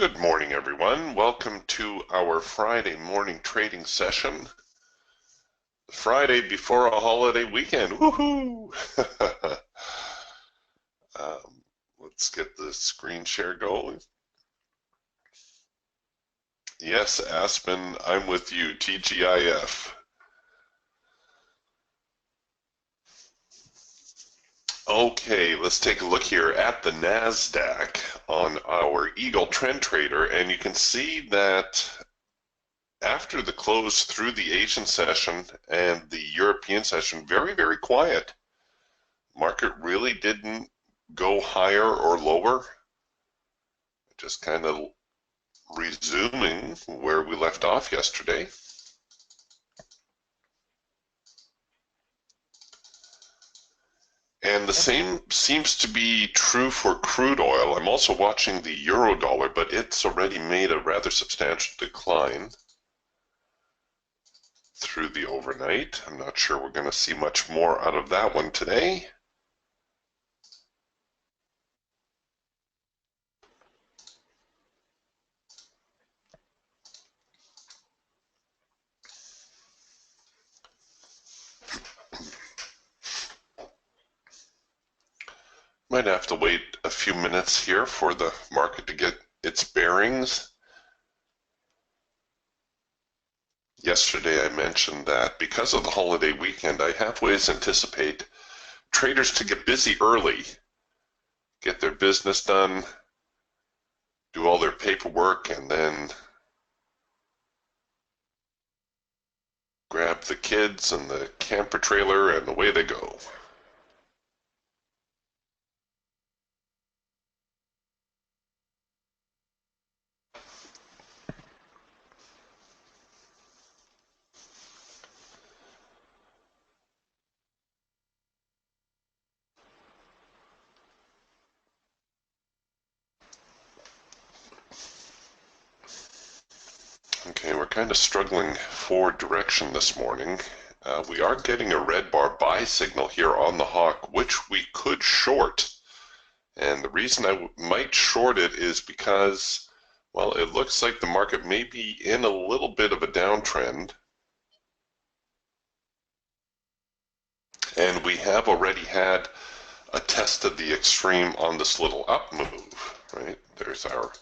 Good morning, everyone. Welcome to our Friday morning trading session. Friday before a holiday weekend. Woohoo! Let's get the screen share going. Yes, Aspen, I'm with you, TGIF. Okay, let's take a look here at the NASDAQ on our Eagle Trend Trader, and you can see that after the close through the Asian session and the European session, very quiet. Market really didn't go higher or lower, just kind of resuming where we left off yesterday. And the same seems to be true for crude oil. I'm also watching the euro dollar, but it's already made a rather substantial decline through the overnight. I'm not sure we're going to see much more out of that one today. Might have to wait a few minutes here for the market to get its bearings. Yesterday I mentioned that because of the holiday weekend, I halfways anticipate traders to get busy early, get their business done, do all their paperwork, and then grab the kids and the camper trailer and away they go. Okay, we're kind of struggling for direction this morning. We are getting a red bar buy signal here on the hawk, which we could short. And the reason I might short it is because, well, it looks like the market may be in a little bit of a downtrend. And we have already had a test of the extreme on this little up move, right? There's our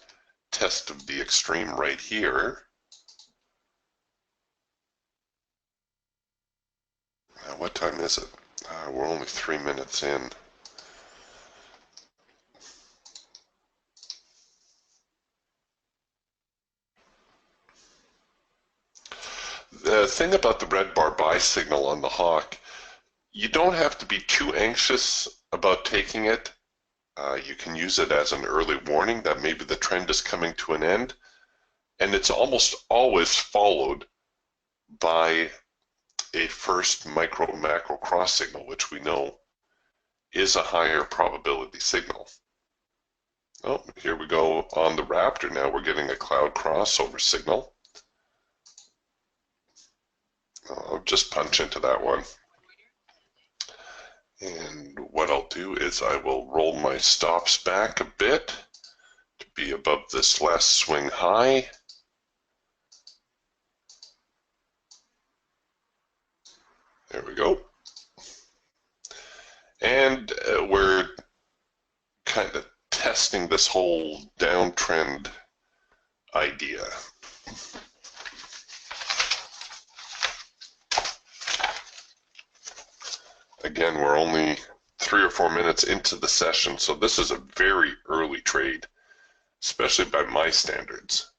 test of the extreme right here. What time is it? We're only 3 minutes in. The thing about the red bar buy signal on the hawk, you don't have to be too anxious about taking it. You can use it as an early warning that maybe the trend is coming to an end, and it's almost always followed by a first micro macro cross signal, which we know is a higher probability signal. Oh, here we go on the Raptor. Now we're getting a cloud crossover signal. I'll just punch into that one. And what I'll do is I will roll my stops back a bit to be above this last swing high. There we go. And we're kind of testing this whole downtrend idea. Again, we're only 3 or 4 minutes into the session, so this is a very early trade, especially by my standards.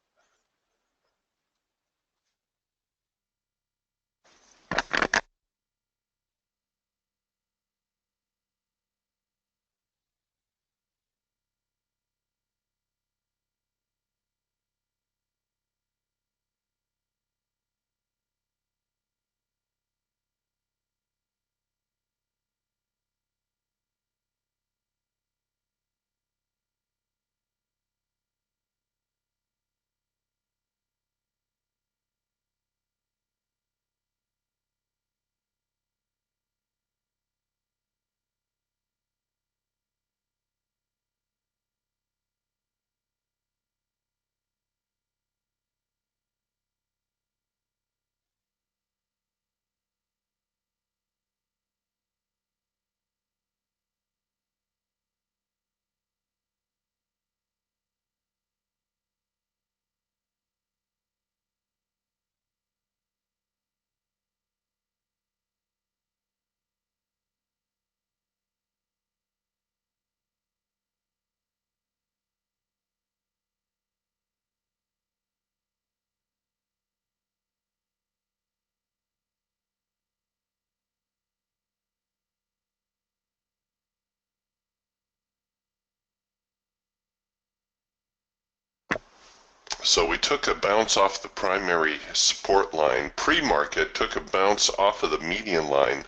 So we took a bounce off the primary support line pre-market, took a bounce off of the median line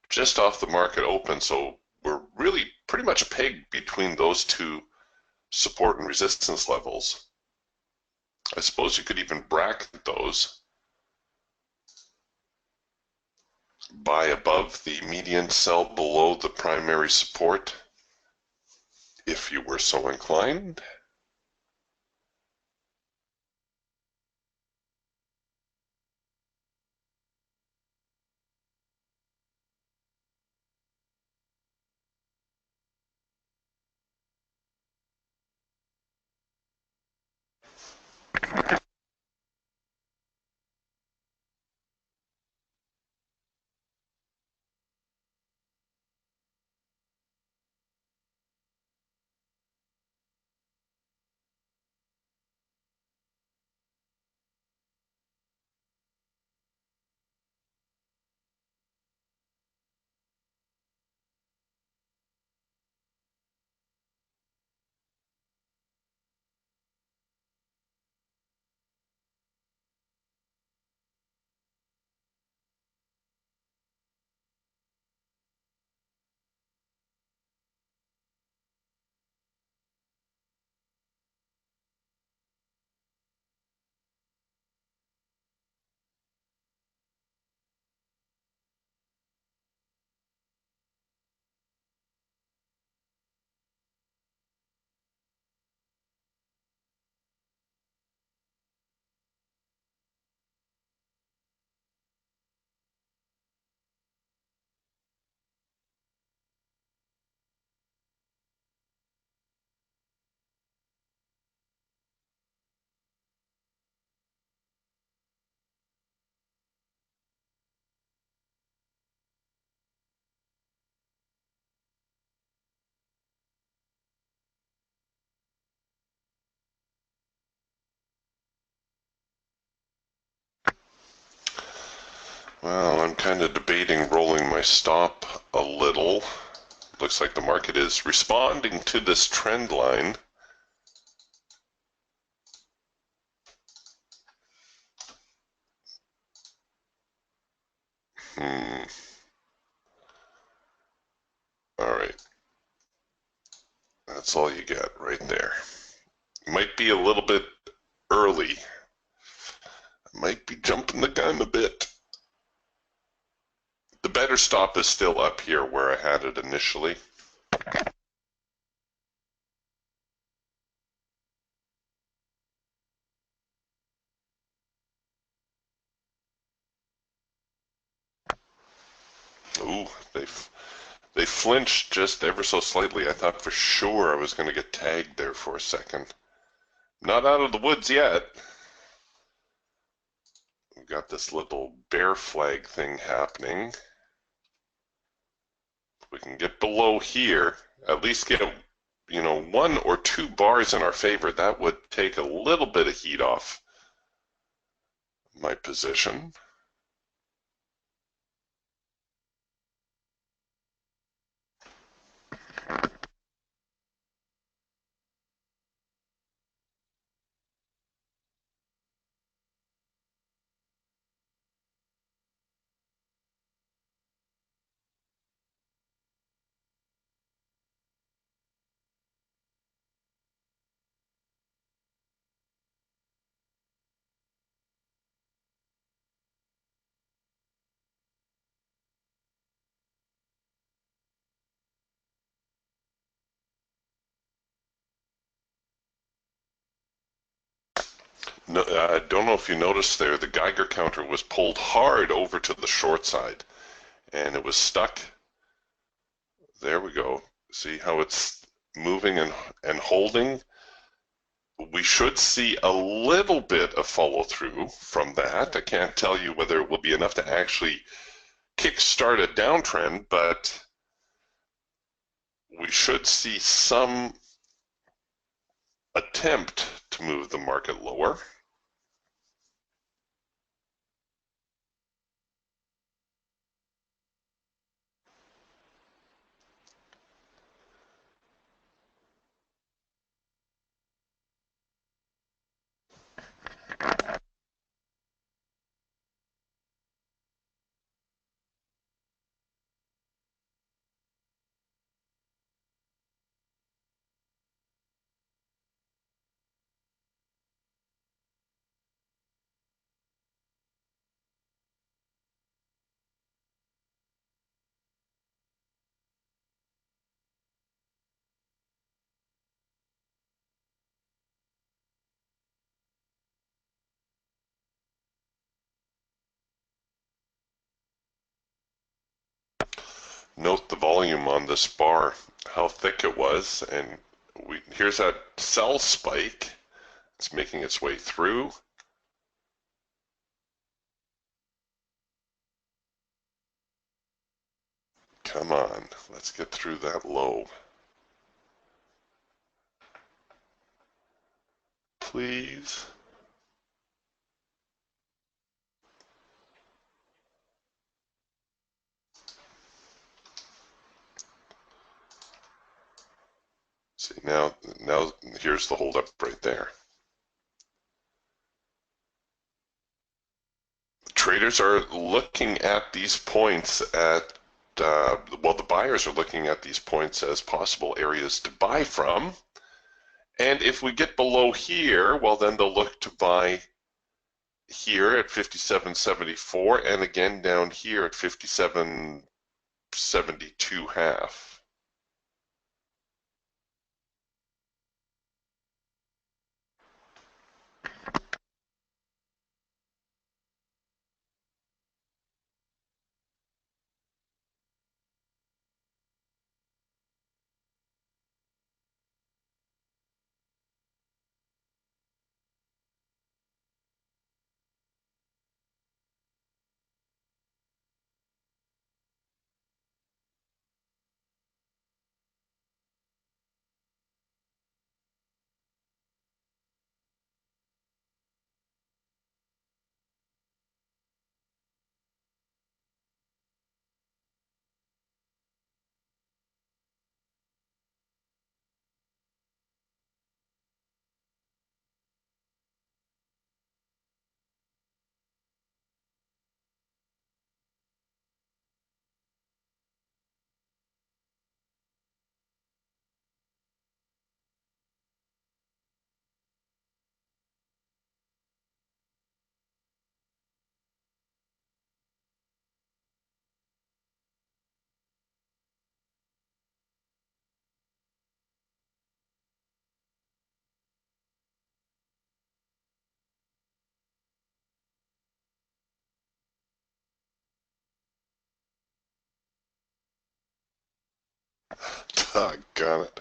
just off the market open. So we're really pretty much pegged between those two support and resistance levels. I suppose you could even bracket those. Buy above the median, sell below the primary support if you were so inclined. Well, I'm kind of debating rolling my stop a little. Looks like the market is responding to this trend line. All right. That's all you get right there. Might be a little bit early. Might be jumping the gun a bit. The better stop is still up here where I had it initially. Ooh, they flinched just ever so slightly. I thought for sure I was going to get tagged there for a second. Not out of the woods yet. We've got this little bear flag thing happening. If we can get below here, at least get, one or two bars in our favor. That would take a little bit of heat off my position. No, I don't know if you noticed there, the Geiger counter was pulled hard over to the short side, and it was stuck. There we go. See how it's moving and holding? We should see a little bit of follow through from that. I can't tell you whether it will be enough to actually kickstart a downtrend, but we should see some attempt to move the market lower. Note the volume on this bar, how thick it was, and here's that sell spike. It's making its way through. Come on, let's get through that low. Please. See, now here's the holdup right there. Traders are looking at these points well, the buyers are looking at these points as possible areas to buy from. And if we get below here, well, then they'll look to buy here at 57.74 and again down here at 57.72 half. Doggone it.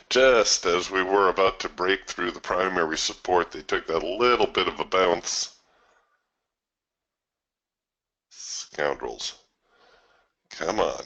Just as we were about to break through the primary support, they took that little bit of a bounce. Scoundrels. Come on.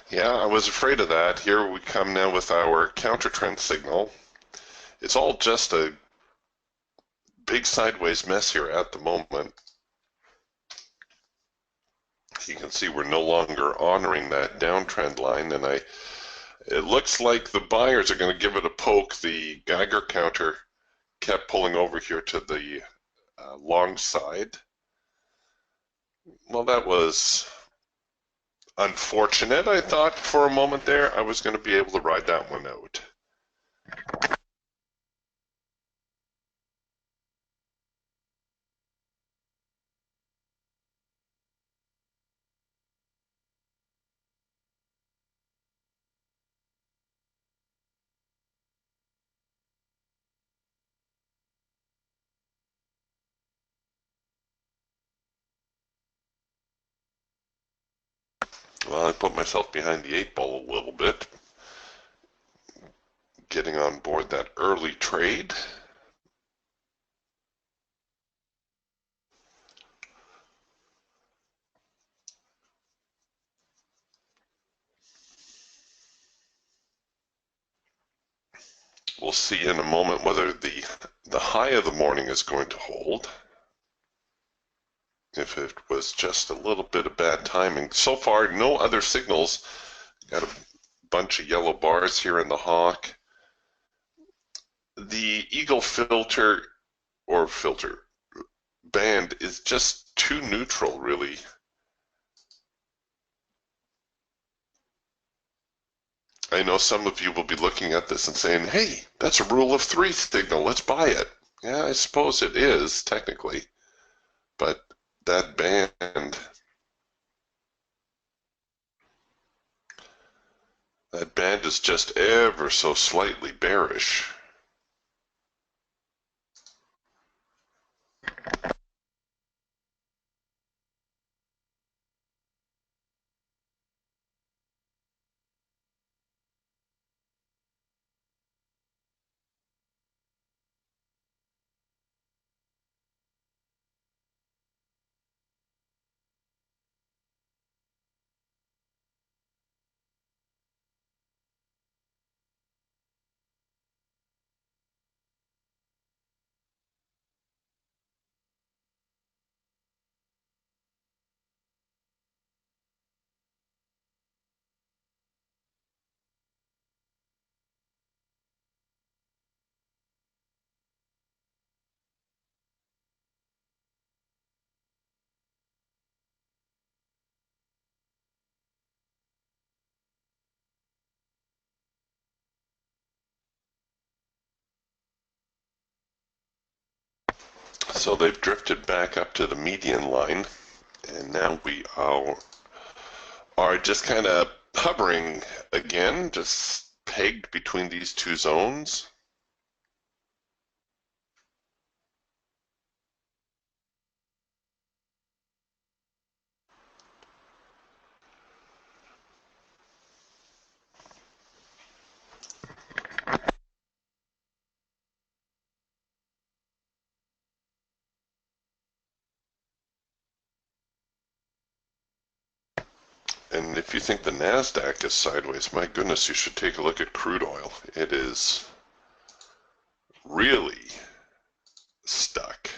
Yeah, I was afraid of that. Here we come now with our counter trend signal. It's all just a big sideways mess here at the moment. You can see we're no longer honoring that downtrend line, and it looks like the buyers are going to give it a poke. The Geiger counter kept pulling over here to the long side. Well, that was unfortunate. I thought for a moment there I was going to be able to ride that one out. Well, I put myself behind the 8 ball a little bit, getting on board that early trade. We'll see in a moment whether the high of the morning is going to hold. If it was just a little bit of bad timing. So far, no other signals. Got a bunch of yellow bars here in the hawk. The eagle filter band is just too neutral, really. I know some of you will be looking at this and saying, hey, that's a rule of three signal, let's buy it. Yeah, I suppose it is, technically. But that band is just ever so slightly bearish. So they've drifted back up to the median line, and now we are just kind of hovering again, just pegged between these two zones. And if you think the NASDAQ is sideways, my goodness, you should take a look at crude oil. It is really stuck.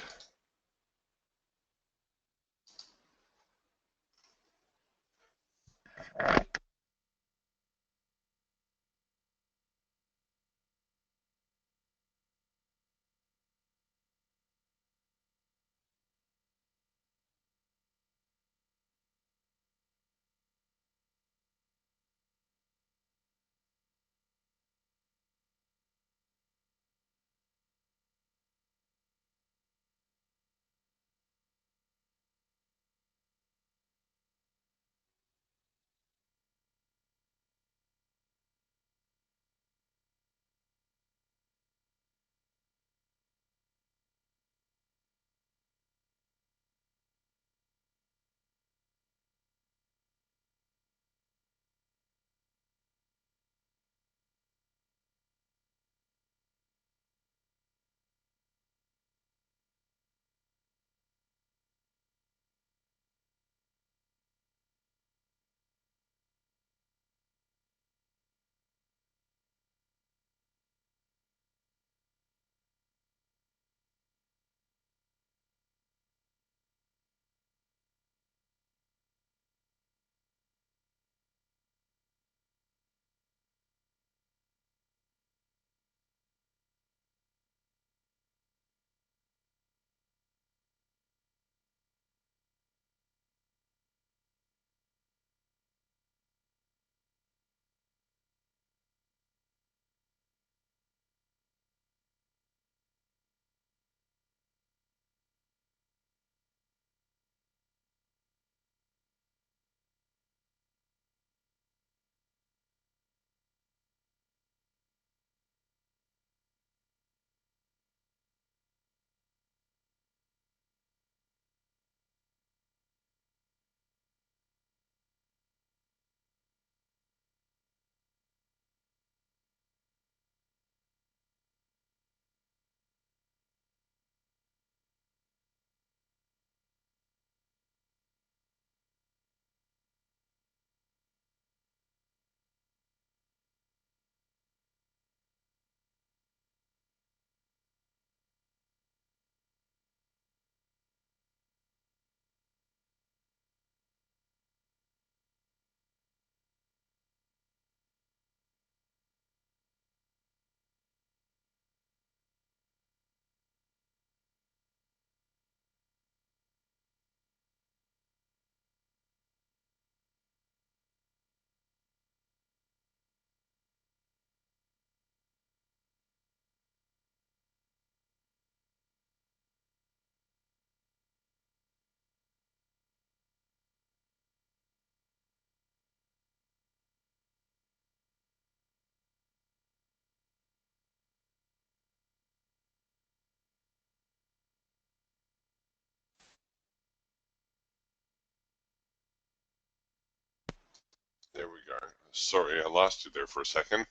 There we go. Sorry, I lost you there for a second.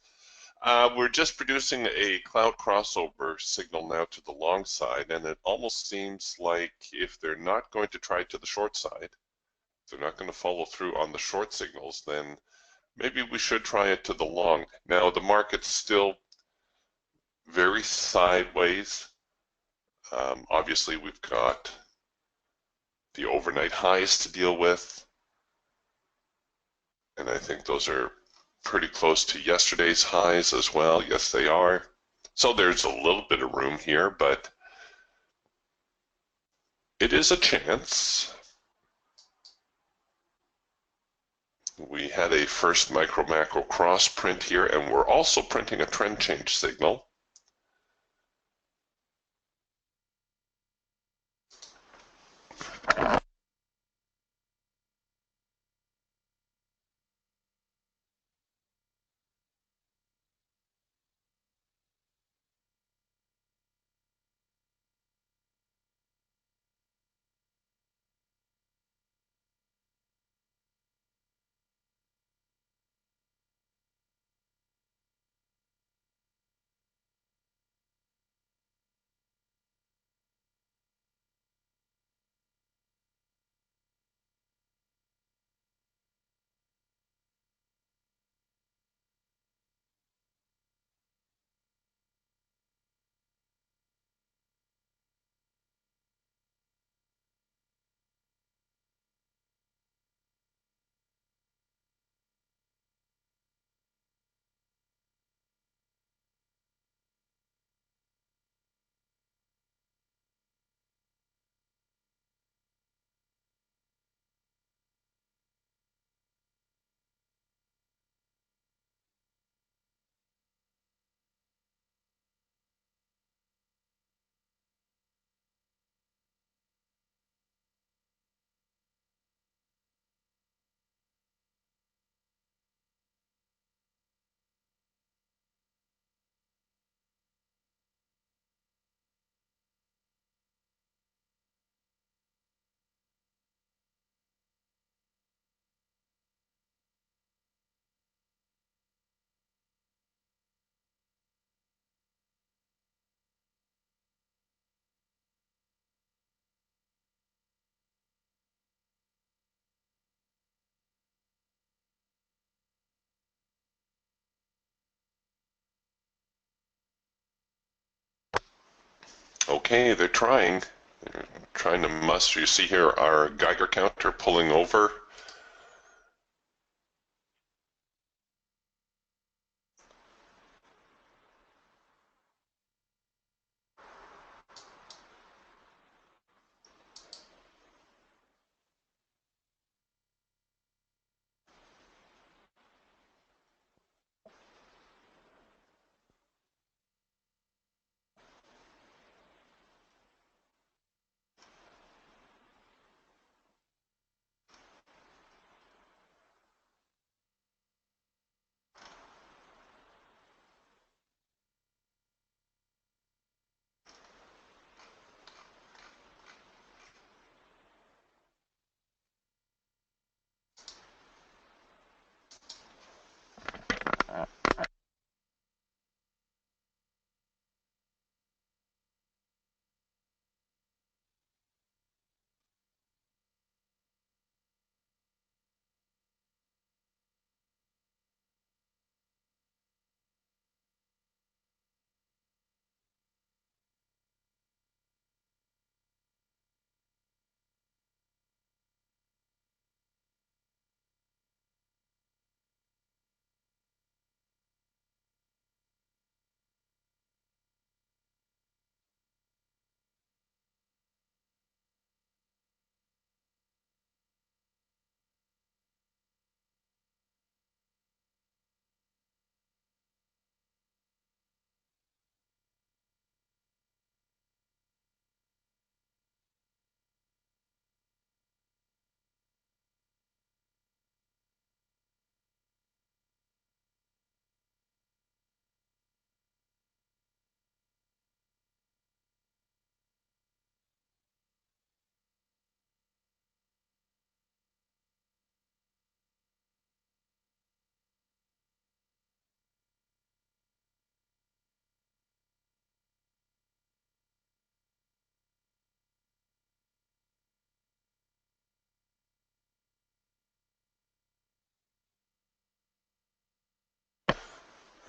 We're just producing a cloud crossover signal now to the long side, and it almost seems like if they're not going to try to the short side, if they're not going to follow through on the short signals, then maybe we should try it to the long. Now, the market's still very sideways. Obviously, we've got the overnight highs to deal with, and I think those are pretty close to yesterday's highs as well. Yes, they are. So there's a little bit of room here, but it is a chance. We had a first micro macro cross print here, and we're also printing a trend change signal. Okay, they're trying. They're trying to muster. You see here our Geiger counter pulling over.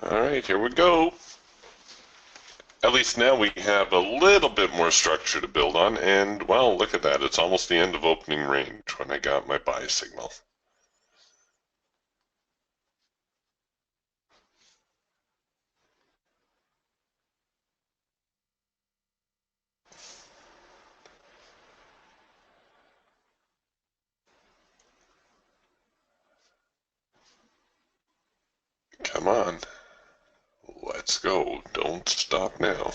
All right, here we go. At least now we have a little bit more structure to build on, and well, look at that. It's almost the end of opening range when I got my buy signal. Come on. Let's go. Don't stop now.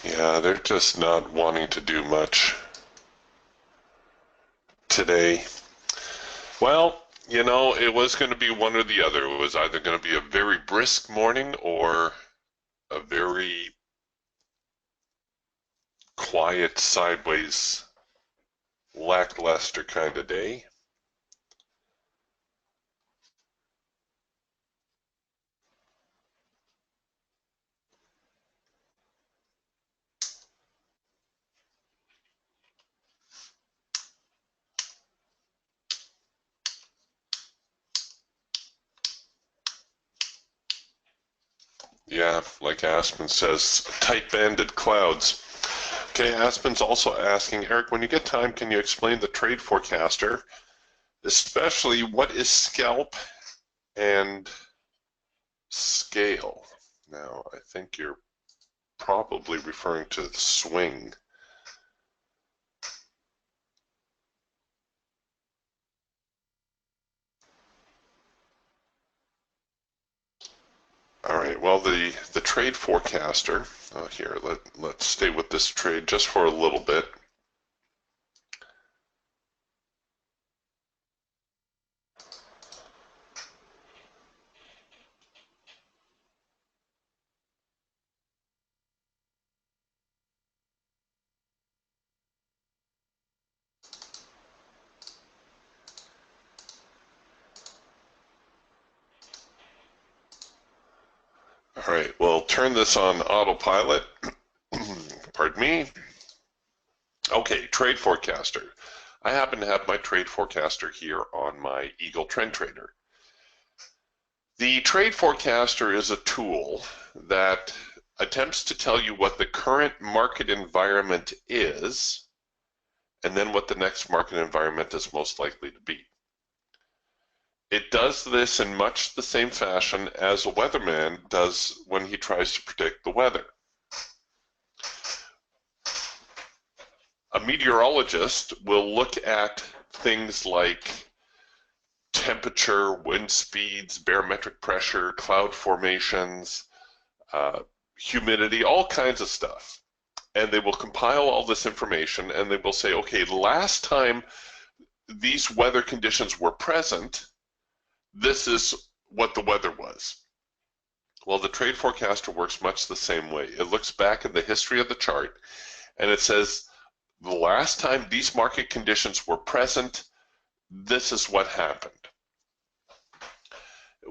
Yeah, they're just not wanting to do much today. Well, you know, it was going to be one or the other. It was either going to be a very brisk morning or a very quiet, sideways, lackluster kind of day. Yeah, like Aspen says, tight-banded clouds. Okay, Aspen's also asking, Eric, when you get time, can you explain the trade forecaster, especially what is scalp and scale? Now, I think you're probably referring to the swing. All right, well, the trade forecaster, here, let's stay with this trade just for a little bit. All right, we'll turn this on autopilot. Pardon me. Okay, trade forecaster. I happen to have my trade forecaster here on my Eagle Trend Trader. The trade forecaster is a tool that attempts to tell you what the current market environment is and then what the next market environment is most likely to be. It does this in much the same fashion as a weatherman does when he tries to predict the weather. A meteorologist will look at things like temperature, wind speeds, barometric pressure, cloud formations, humidity, all kinds of stuff. And they will compile all this information and they will say, okay, last time these weather conditions were present, this is what the weather was. Well, the trade forecaster works much the same way. It looks back at the history of the chart and it says, the last time these market conditions were present, this is what happened.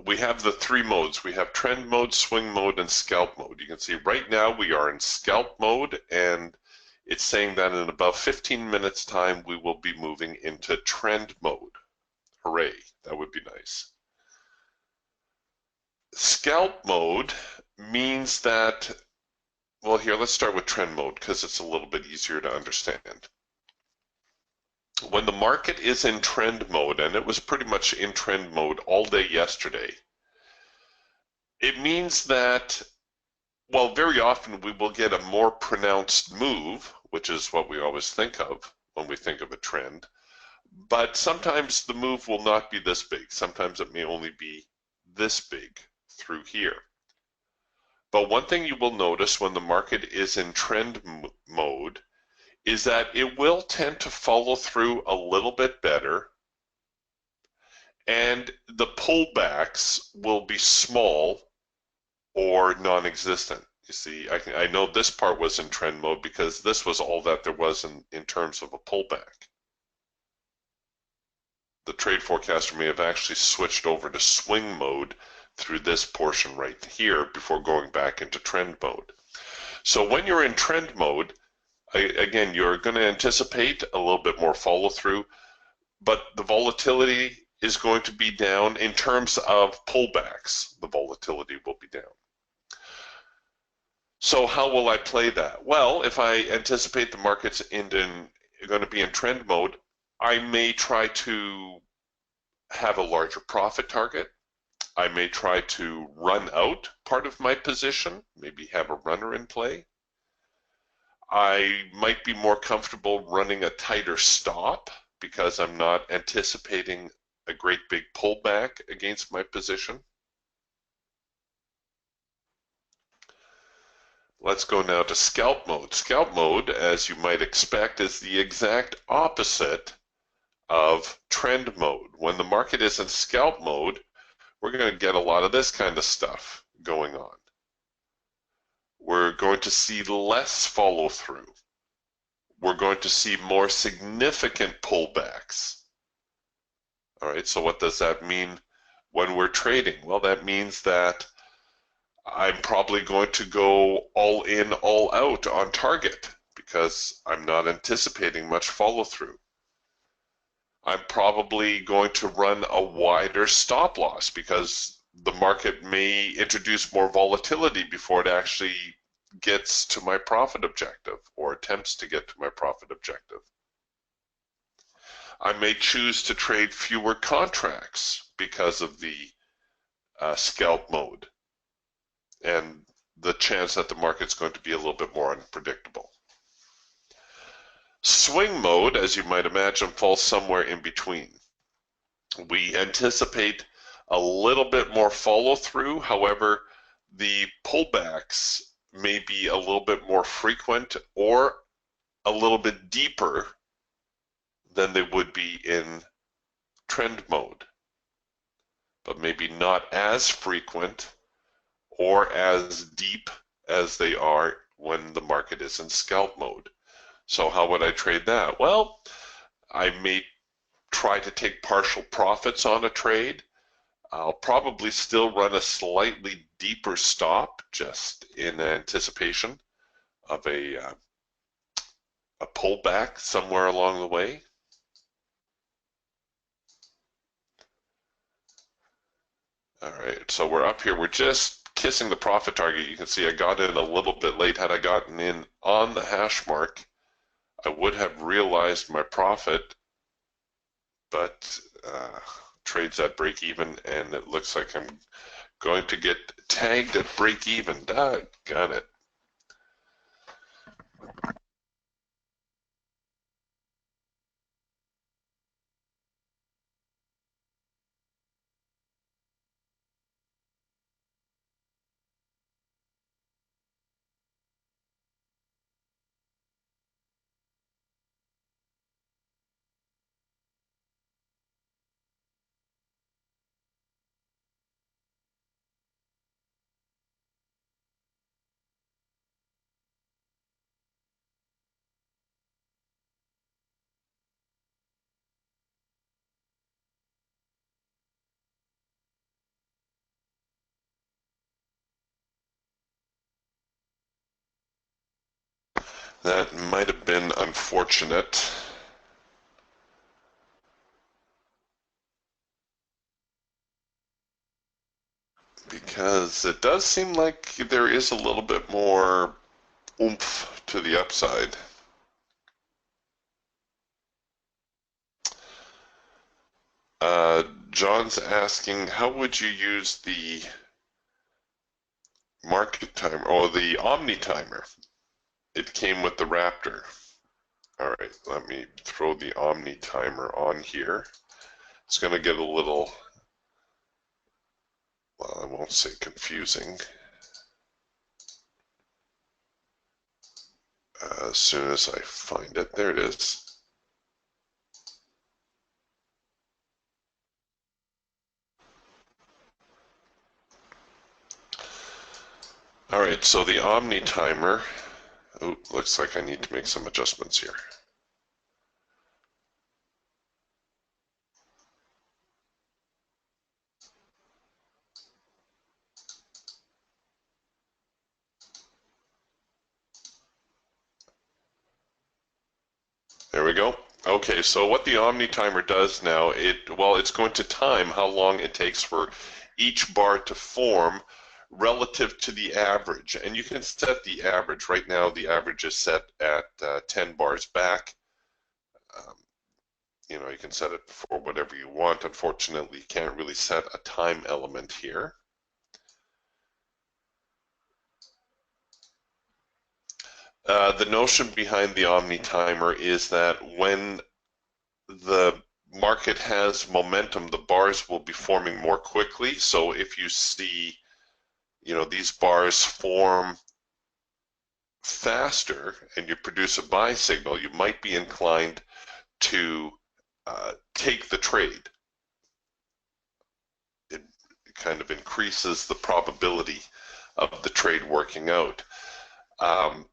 We have the three modes. We have trend mode, swing mode, and scalp mode. You can see right now we are in scalp mode, and It's saying that in about 15 minutes time, we will be moving into trend mode. Hooray, that would be nice. Scalp mode means that, well, here, let's start with trend mode because it's a little bit easier to understand. When the market is in trend mode, and it was pretty much in trend mode all day yesterday, it means that, well, very often we will get a more pronounced move, which is what we always think of when we think of a trend, but sometimes the move will not be this big. Sometimes it may only be this big through here. But one thing you will notice when the market is in trend mode is that it will tend to follow through a little bit better, and the pullbacks will be small or non-existent. You see, I know this part was in trend mode because this was all that there was in terms of a pullback. The trade forecaster may have actually switched over to swing mode through this portion right here before going back into trend mode. So when you're in trend mode, again, you're going to anticipate a little bit more follow through, but the volatility is going to be down in terms of pullbacks. The volatility will be down. So how will I play that? Well, if I anticipate the market's going to be in trend mode, I may try to have a larger profit target. I may try to run out part of my position, maybe have a runner in play. I might be more comfortable running a tighter stop because I'm not anticipating a great big pullback against my position. Let's go now to scalp mode. Scalp mode, as you might expect, is the exact opposite of trend mode. When the market is in scalp mode, we're going to get a lot of this kind of stuff going on. We're going to see less follow through. We're going to see more significant pullbacks. All right, so what does that mean when we're trading? Well, that means that I'm probably going to go all in, all out on target because I'm not anticipating much follow through. I'm probably going to run a wider stop loss because the market may introduce more volatility before it actually gets to my profit objective or attempts to get to my profit objective. I may choose to trade fewer contracts because of the scalp mode and the chance that the market's going to be a little bit more unpredictable. Swing mode, as you might imagine, falls somewhere in between. We anticipate a little bit more follow through. However, the pullbacks may be a little bit more frequent or a little bit deeper than they would be in trend mode, but maybe not as frequent or as deep as they are when the market is in scalp mode. So how would I trade that? Well, I may try to take partial profits on a trade. I'll probably still run a slightly deeper stop just in anticipation of a pullback somewhere along the way. All right, so we're up here. We're just kissing the profit target. You can see I got in a little bit late. Had I gotten in on the hash mark, I would have realized my profit, but trades at break even, and it looks like I'm going to get tagged at break even. Got it. That might have been unfortunate. Because it does seem like there is a little bit more oomph to the upside. John's asking, how would you use the market timer or the Omni timer? It came with the Raptor. All right, let me throw the Omni timer on here. It's going to get a little, well, I won't say confusing. As soon as I find it, there it is. All right, so the Omni timer, oh, looks like I need to make some adjustments here. There we go. Okay, so what the Omni timer does now, it's going to time how long it takes for each bar to form relative to the average. And you can set the average. Right now, the average is set at 10 bars back. You know, you can set it for whatever you want. Unfortunately, you can't really set a time element here. The notion behind the Omni timer is that when the market has momentum, the bars will be forming more quickly. So if you see, you know, these bars form faster and you produce a buy signal, you might be inclined to take the trade. It kind of increases the probability of the trade working out.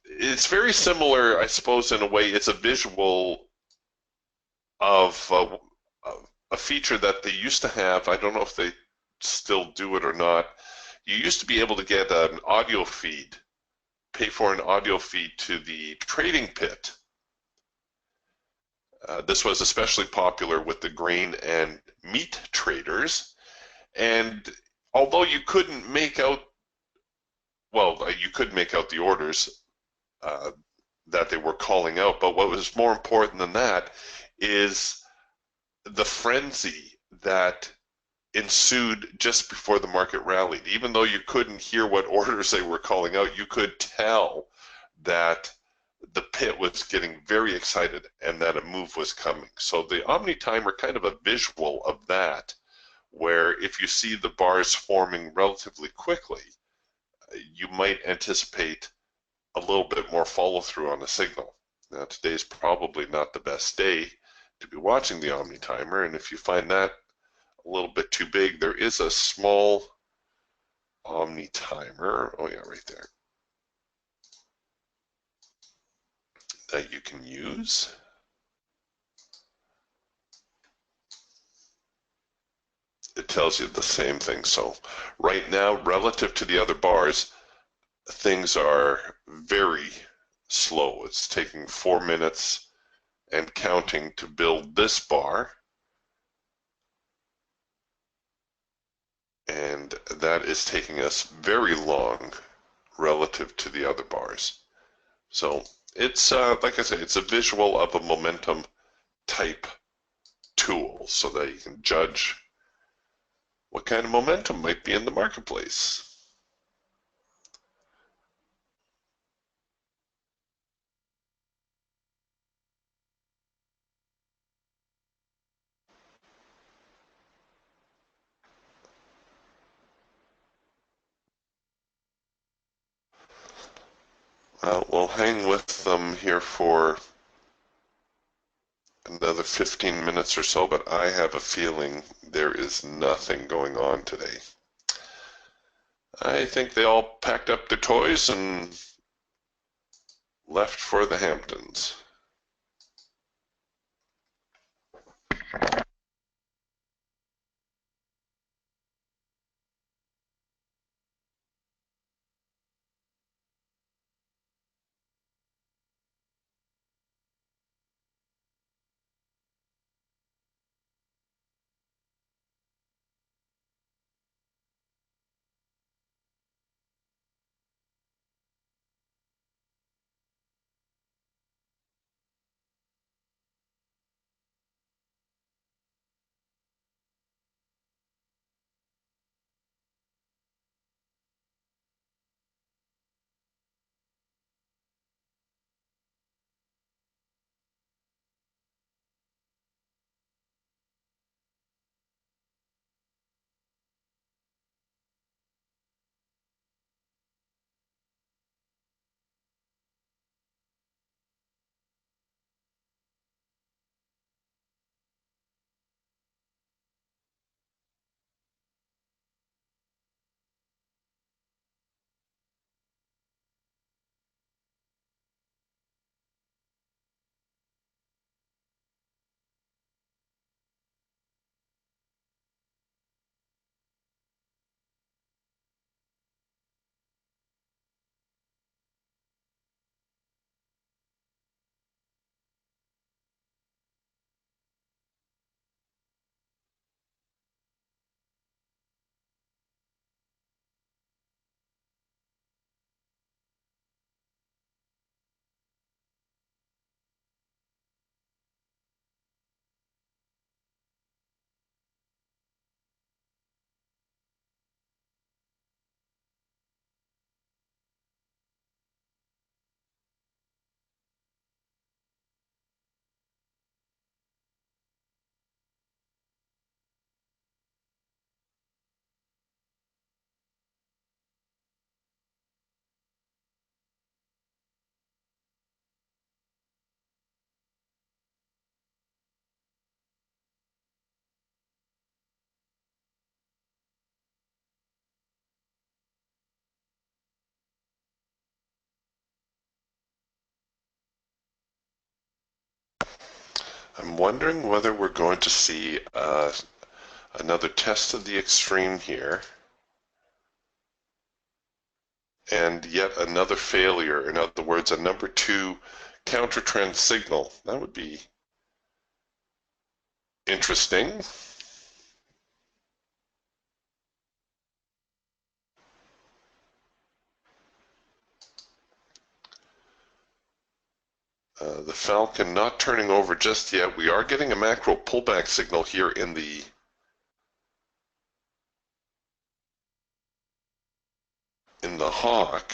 It's very similar, I suppose, in a way. It's a visual of a feature that they used to have. I don't know if they still do it or not. You used to be able to get an audio feed, pay for an audio feed to the trading pit. This was especially popular with the grain and meat traders. And although you couldn't make out, well, you could make out the orders that they were calling out, but what was more important than that is the frenzy that ensued just before the market rallied. Even though you couldn't hear what orders they were calling out, you could tell that the pit was getting very excited and that a move was coming. So the Omni timer, kind of a visual of that, where if you see the bars forming relatively quickly, you might anticipate a little bit more follow through on the signal. Now today's probably not the best day to be watching the Omni timer, and if you find that a little bit too big, there is a small Omni timer, oh yeah, right there, that you can use. It tells you the same thing. So right now, relative to the other bars, things are very slow. It's taking 4 minutes and counting to build this bar. And that is taking us very long relative to the other bars. So it's, like I said, it's a visual of a momentum type tool so that you can judge what kind of momentum might be in the marketplace. We'll hang with them here for another 15 minutes or so, but I have a feeling there is nothing going on today. I think they all packed up their toys and left for the Hamptons. I'm wondering whether we're going to see another test of the extreme here, and yet another failure. In other words, a number 2 counter trend signal. That would be interesting. The Falcon not turning over just yet. We are getting a macro pullback signal here in the Hawk.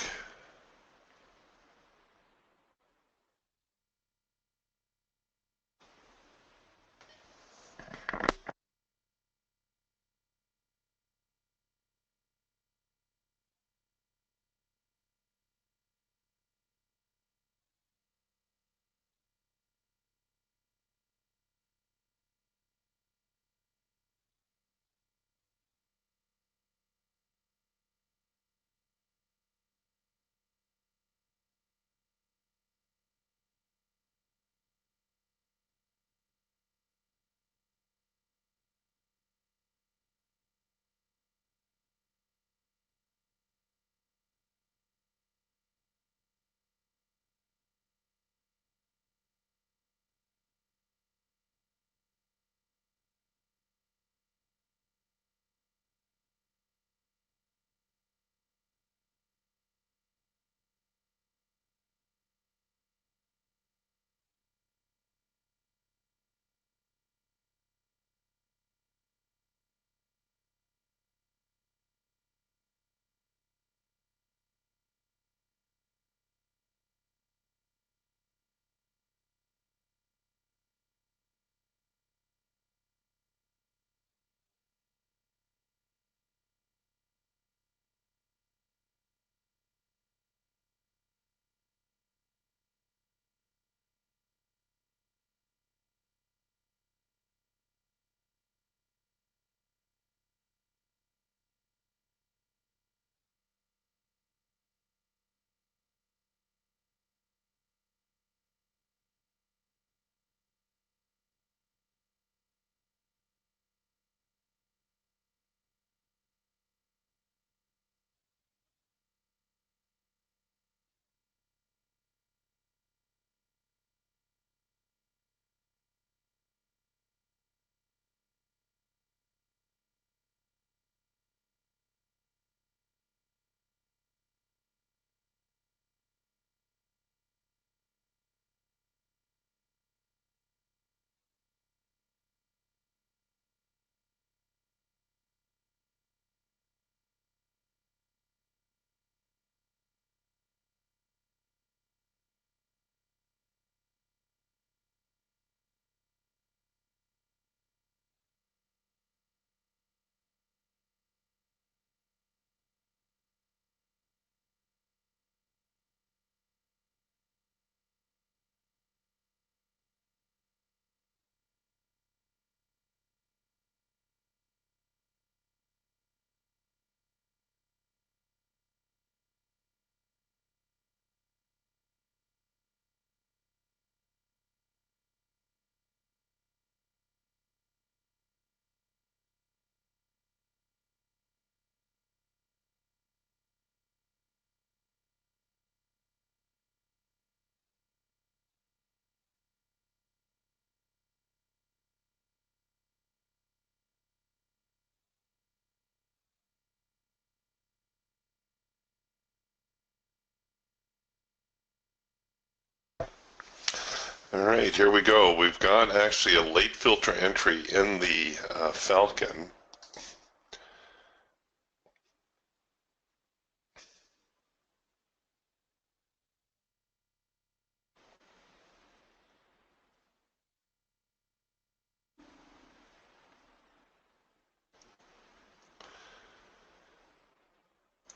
All right, here we go. We've got actually a late filter entry in the Falcon.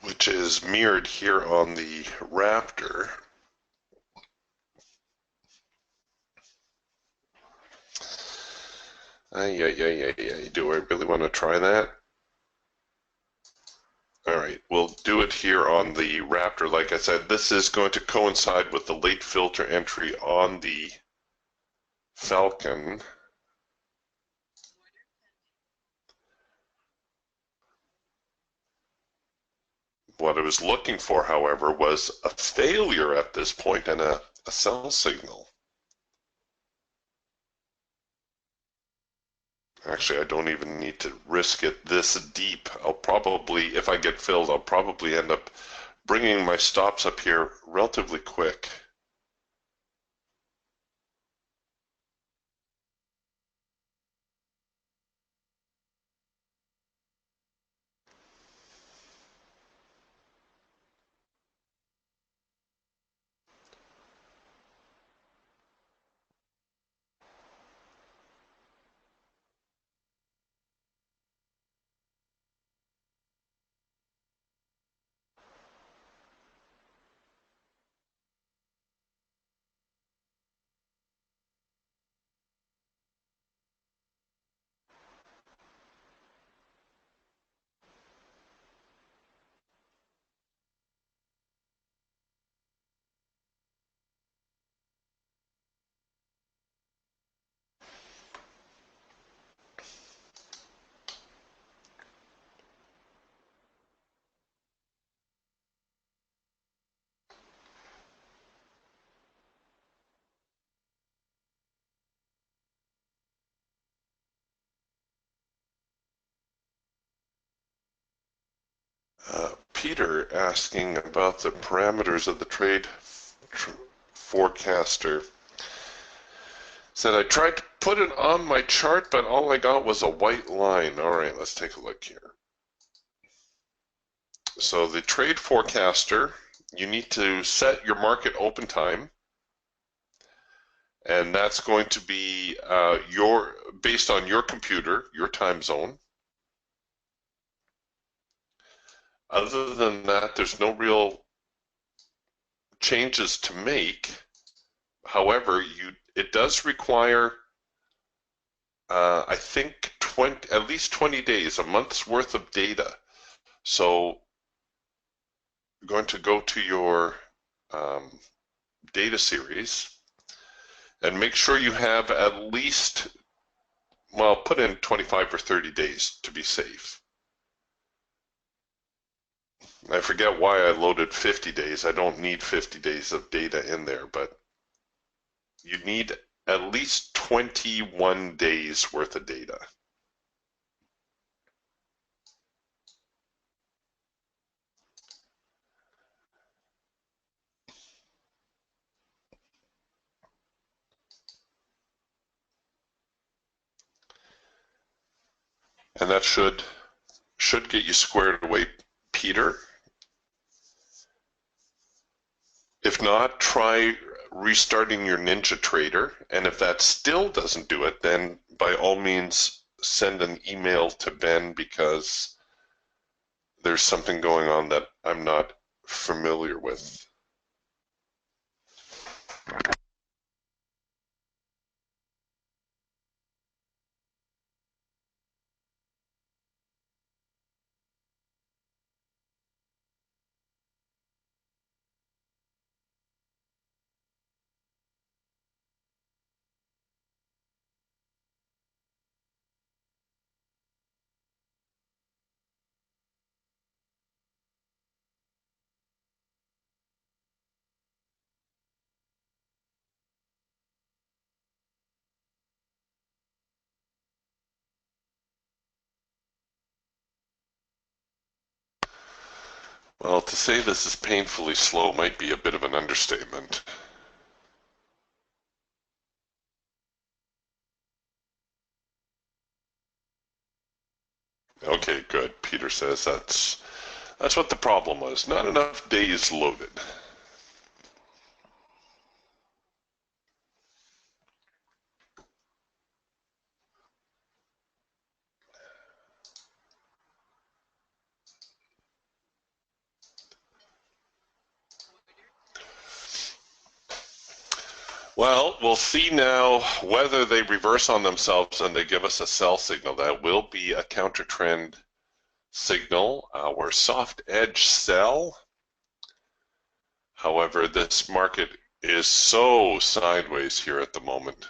Which is mirrored here on the Raptor. Do I really want to try that? All right, we'll do it here on the Raptor. Like I said, this is going to coincide with the late filter entry on the Falcon. What I was looking for, however, was a failure at this point and a sell signal. Actually, I don't even need to risk it this deep. I'll probably, if I get filled, I'll probably end up bringing my stops up here relatively quick. Peter asking about the parameters of the trade forecaster. Said I tried to put it on my chart, but all I got was a white line. All right, let's take a look here. So the trade forecaster, you need to set your market open time, and that's going to be based on your computer, your time zone. Other than that, there's no real changes to make. However, it does require, I think, at least 20 days, a month's worth of data. So you're going to go to your data series and make sure you have at least, well, put in 25 or 30 days to be safe. I forget why I loaded 50 days. I don't need 50 days of data in there, but you need at least 21 days worth of data. And that should get you squared away, Peter. If not, try restarting your NinjaTrader, and if that still doesn't do it, then by all means send an email to Ben, because there's something going on that I'm not familiar with. Well, to say this is painfully slow might be a bit of an understatement. Okay, good. Peter says that's what the problem was. Not enough days loaded. Well, we'll see now whether they reverse on themselves and they give us a sell signal. That will be a counter trend signal, our soft edge sell. However, this market is so sideways here at the moment.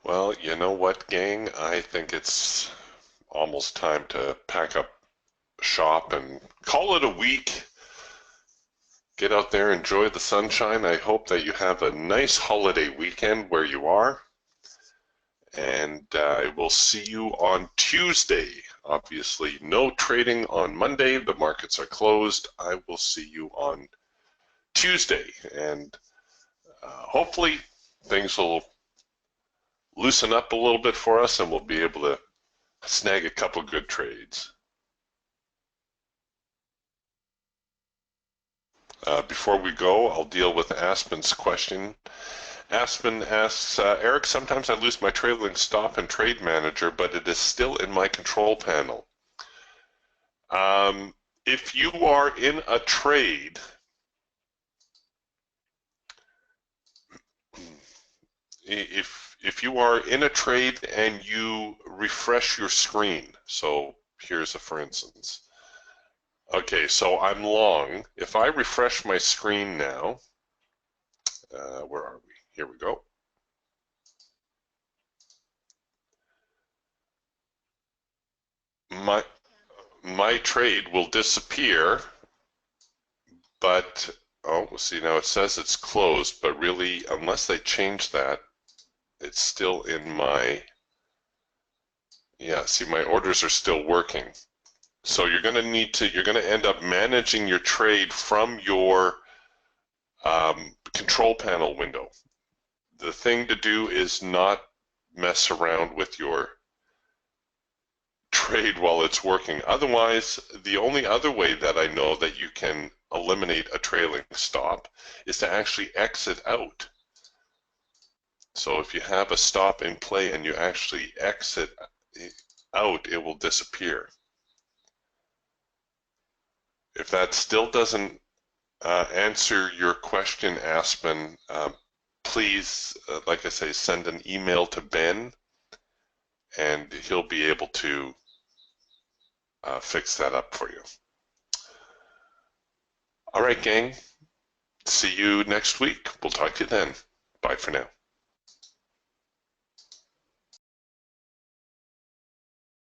Well, you know what, gang? I think it's almost time to pack up shop and call it a week. Get out there, enjoy the sunshine. I hope that you have a nice holiday weekend where you are. And I will see you on Tuesday. Obviously, no trading on Monday. The markets are closed. I will see you on Tuesday. And hopefully things will loosen up a little bit for us and we'll be able to snag a couple good trades. Before we go, I'll deal with Aspen's question. Aspen asks, Eric, sometimes I lose my trailing stop and trade manager, but it is still in my control panel. If you are in a trade, if you are in a trade and you refresh your screen, so here's a for instance. Okay, so I'm long. If I refresh my screen now, where are we? Here we go. My trade will disappear, but oh, see now it says it's closed, but really, unless they change that, it's still in my, yeah, see my orders are still working. So you're going to end up managing your trade from your control panel window. The thing to do is not mess around with your trade while it's working. Otherwise, the only other way that I know that you can eliminate a trailing stop is to actually exit out. So if you have a stop in play and you actually exit out, it will disappear. If that still doesn't answer your question, Aspen, please, like I say, send an email to Ben and he'll be able to fix that up for you. All right, gang. See you next week. We'll talk to you then. Bye for now.